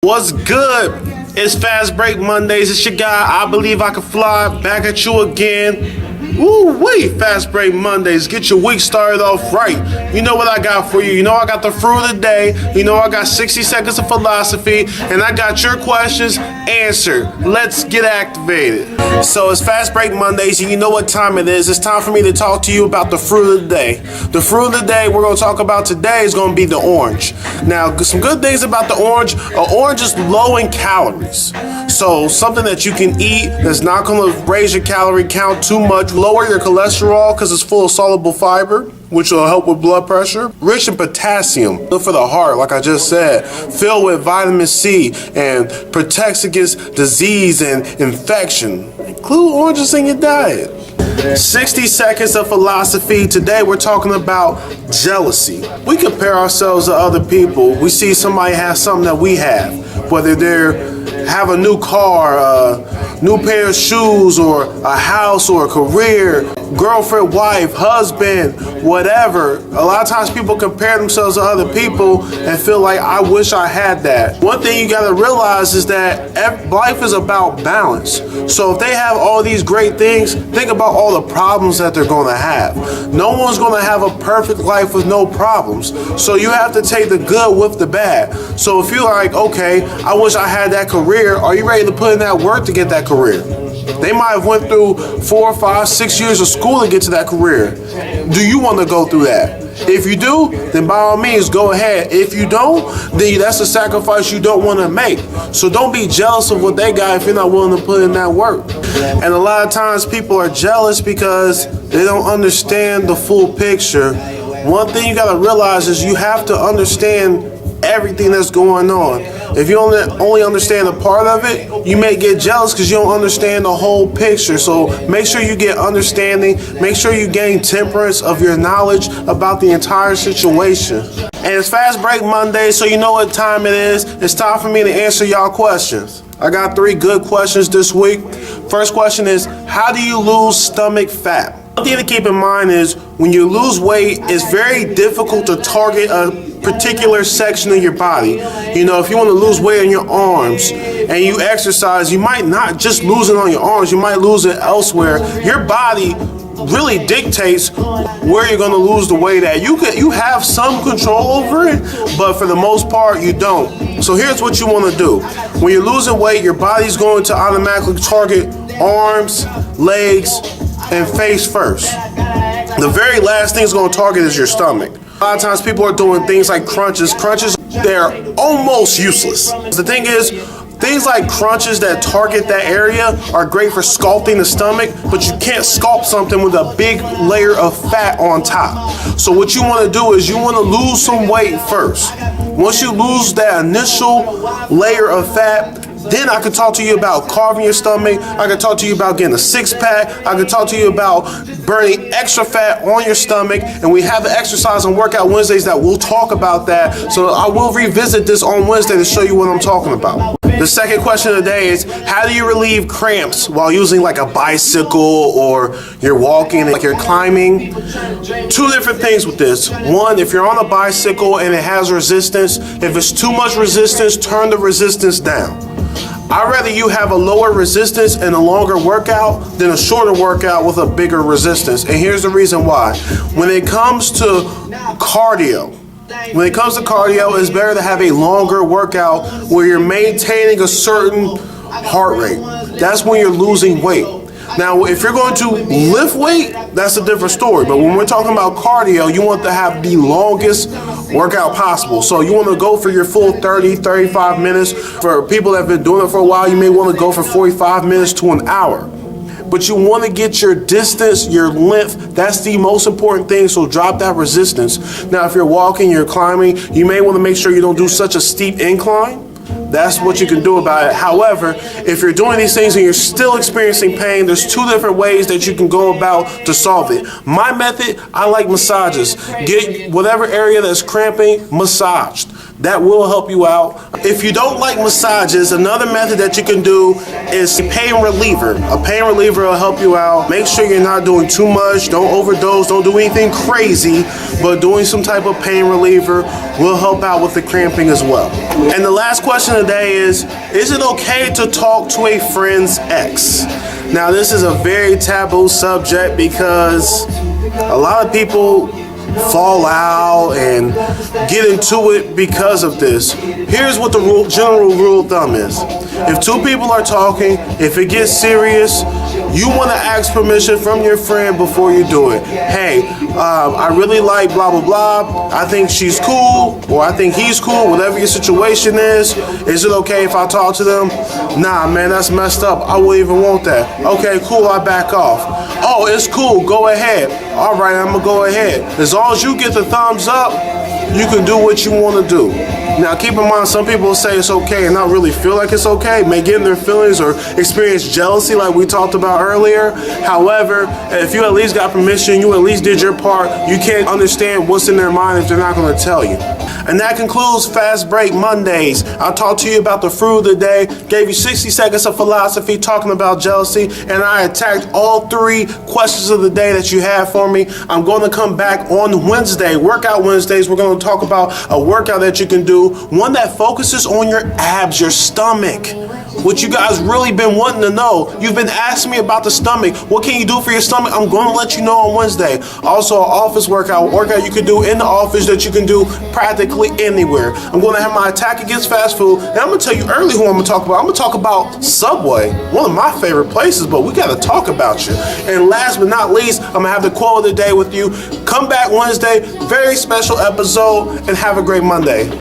What's good? It's Fastbreak Mondays. It's your guy, I Believe I Can Fly, back at you again. Woo-wee, Fastbreak Mondays. Get your week started off right. You know what I got for you. You know I got the fruit of the day. You know I got 60 seconds of philosophy. And I got your questions answered. Let's get activated. So it's Fastbreak Mondays, and you know what time it is. It's time for me to talk to you about the fruit of the day. The fruit of the day we're going to talk about today is going to be the orange. Now, some good things about the orange. An orange is low in calories. So something that you can eat that's not going to raise your calorie count too much, lower your cholesterol because it's full of soluble fiber, which will help with blood pressure. Rich in potassium, good for the heart, like I just said. Filled with vitamin C and protects against disease and infection. Include oranges in your diet. 60 seconds of philosophy. Today we're talking about jealousy. We compare ourselves to other people. We see somebody has something that we have, whether they're have a new car, a new pair of shoes, or a house, or a career, girlfriend, wife, husband, whatever. A lot of times people compare themselves to other people and feel like, I wish I had that. One thing you gotta realize is that life is about balance. So if they have all these great things, think about all the problems that they're gonna have. No one's gonna have a perfect life with no problems. So you have to take the good with the bad. So if you're like, okay, I wish I had that career, are you ready to put in that work to get that career? They might have went through 4, 5, 6 years of school to get to that career. Do you want to go through that? If you do, then by all means, go ahead. If you don't, then that's a sacrifice you don't want to make. So don't be jealous of what they got if you're not willing to put in that work. And a lot of times people are jealous because they don't understand the full picture. One thing you got to realize is you have to understand everything that's going on. If you only understand a part of it, you may get jealous because you don't understand the whole picture. So make sure you get understanding. Make sure you gain temperance of your knowledge about the entire situation. And it's Fast Break Monday, so you know what time it is. It's time for me to answer y'all questions. I got 3 good questions this week. First question is, how do you lose stomach fat? One thing to keep in mind is when you lose weight, it's very difficult to target a particular section of your body. You know, if you want to lose weight on your arms and you exercise, you might not just lose it on your arms, you might lose it elsewhere. Your body really dictates where you're going to lose the weight at. You have some control over it, but for the most part you don't. So here's what you want to do. When you're losing weight, your body's going to automatically target arms, legs, and face first. The very last thing it's going to target is your stomach. A lot of times people are doing things like crunches. Crunches, they're almost useless. The thing is, things like crunches that target that area are great for sculpting the stomach, but you can't sculpt something with a big layer of fat on top. So what you want to do is you want to lose some weight first. Once you lose that initial layer of fat, then I could talk to you about carving your stomach. I could talk to you about getting a 6-pack. I could talk to you about burning extra fat on your stomach. And we have the exercise on Workout Wednesdays that we'll talk about that. So I will revisit this on Wednesday to show you what I'm talking about. The second question of the day is, how do you relieve cramps while using like a bicycle or you're walking, like you're climbing? 2 different things with this. One, if you're on a bicycle and it has resistance, if it's too much resistance, turn the resistance down. I'd rather you have a lower resistance and a longer workout than a shorter workout with a bigger resistance. And here's the reason why. When it comes to cardio, it's better to have a longer workout where you're maintaining a certain heart rate. That's when you're losing weight. Now, if you're going to lift weight, that's a different story. But when we're talking about cardio, you want to have the longest workout possible. So you want to go for your full 30, 35 minutes. For people that have been doing it for a while, you may want to go for 45 minutes to an hour. But you want to get your distance, your length. That's the most important thing, so drop that resistance. Now, if you're walking, you're climbing, you may want to make sure you don't do such a steep incline. That's what you can do about it. However, if you're doing these things and you're still experiencing pain, there's 2 different ways that you can go about to solve it. My method, I like massages. Get whatever area that's cramping massaged. That will help you out. If you don't like massages, another method that you can do is a pain reliever. A pain reliever will help you out. Make sure you're not doing too much. Don't overdose. Don't do anything crazy. But doing some type of pain reliever will help out with the cramping as well. And the last question today is it okay to talk to a friend's ex? Now, this is a very taboo subject because a lot of people fall out and get into it because of this. Here's what the general rule of thumb is. If two people are talking, if it gets serious, you want to ask permission from your friend before you do it. Hey, I really like blah, blah, blah. I think she's cool, or I think he's cool, whatever your situation is. Is it okay if I talk to them? Nah, man, that's messed up. I wouldn't even want that. Okay, cool, I back off. Oh, it's cool, go ahead. All right, I'm going to go ahead. As long as you get the thumbs up, you can do what you want to do. Now, keep in mind, some people say it's okay and not really feel like it's okay, may get in their feelings or experience jealousy like we talked about earlier. However, if you at least got permission, you at least did your part, you can't understand what's in their mind if they're not going to tell you. And that concludes Fast Break Mondays. I talked to you about the fruit of the day, gave you 60 seconds of philosophy talking about jealousy, and I attacked all 3 questions of the day that you had for me. I'm going to come back on Wednesday, Workout Wednesdays. We're going to talk about a workout that you can do, one that focuses on your abs, your stomach. What you guys really been wanting to know. You've been asking me about the stomach. What can you do for your stomach? I'm going to let you know on Wednesday. Also, an office workout you can do in the office that you can do practically anywhere. I'm going to have my attack against fast food, and I'm going to tell you early who I'm going to talk about. I'm going to talk about Subway, one of my favorite places, but we got to talk about you. And last but not least, I'm going to have the quote of the day with you. Come back Wednesday, very special episode, and have a great Monday.